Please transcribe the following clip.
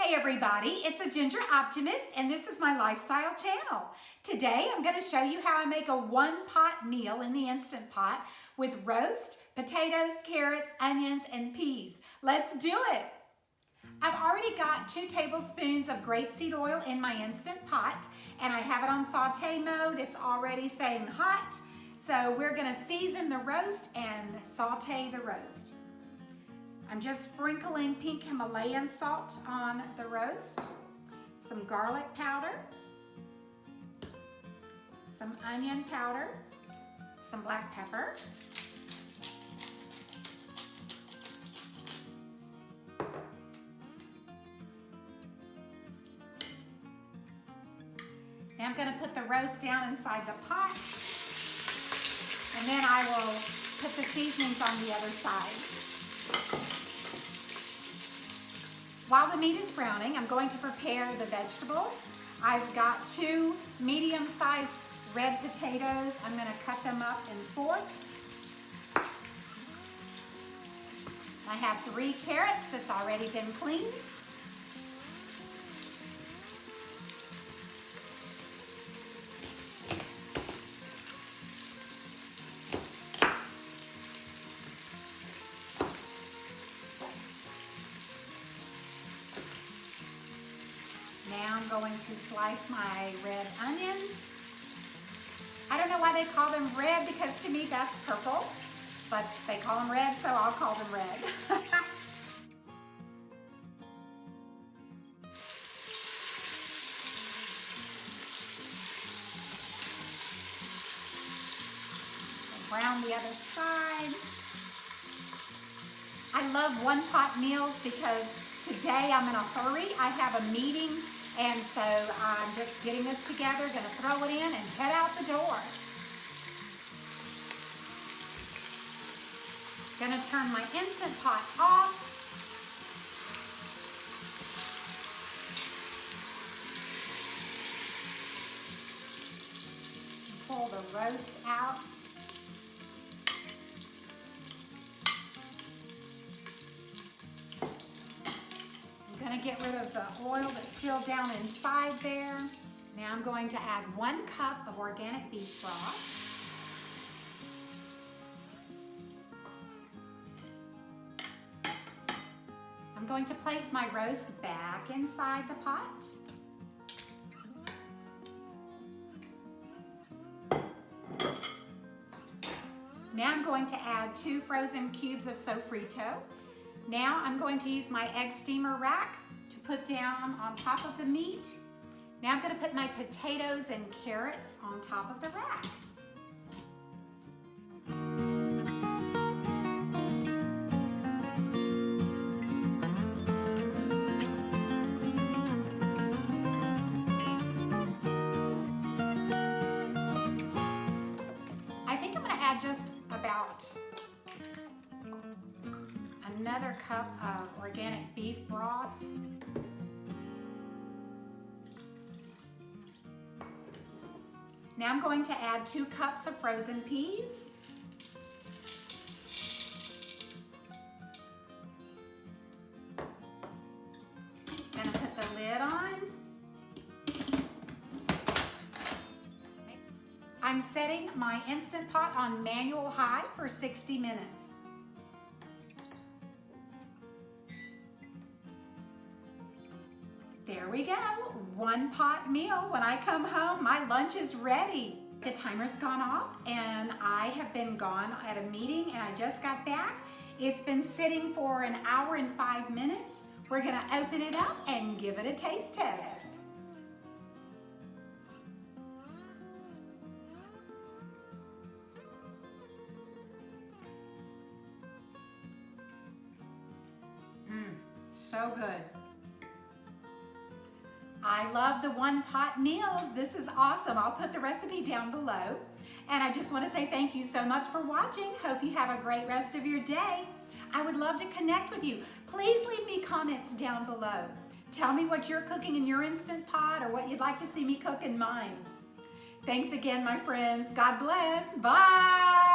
Hey everybody, it's a Ginger Optimist and this is my lifestyle channel. Today I'm going to show you how I make a one-pot meal in the Instant Pot with roast, potatoes, carrots, onions, and peas. Let's do it! I've already got 2 tablespoons of grapeseed oil in my Instant Pot and I have it on saute mode. It's already saying hot. So we're going to season the roast and saute the roast. I'm just sprinkling pink Himalayan salt on the roast, some garlic powder, some onion powder, some black pepper, now I'm going to put the roast down inside the pot, and then I will put the seasonings on the other side. While the meat is browning, I'm going to prepare the vegetables. I've got 2 medium-sized red potatoes. I'm going to cut them up in 4ths. I have 3 carrots that's already been cleaned. Now I'm going to slice my red onion. I don't know why they call them red because to me that's purple, but they call them red, so I'll call them red. Brown the other side. I love one-pot meals because today I'm in a hurry. I have a meeting, and so I'm just getting this together, gonna throw it in and head out the door. Gonna turn my Instant Pot off. Pull the roast out. Get rid of the oil that's still down inside there. Now I'm going to add 1 cup of organic beef broth. I'm going to place my roast back inside the pot. Now I'm going to add 2 frozen cubes of sofrito. Now I'm going to use my egg steamer rack to put down on top of the meat. Now I'm going to put my potatoes and carrots on top of the rack. I think I'm going to add just about another cup of organic beef broth. Now I'm going to add 2 cups of frozen peas. Gonna put the lid on. I'm setting my Instant Pot on manual high for 60 minutes. There we go, one-pot meal. When I come home, my lunch is ready. The timer's gone off and I have been gone at a meeting and I just got back. It's been sitting for an hour and 5 minutes. We're gonna open it up and give it a taste test. So good. I love the one-pot meals. This is awesome. I'll put the recipe down below. And I just want to say thank you so much for watching. Hope you have a great rest of your day. I would love to connect with you. Please leave me comments down below. Tell me what you're cooking in your Instant Pot or what you'd like to see me cook in mine. Thanks again, my friends. God bless. Bye.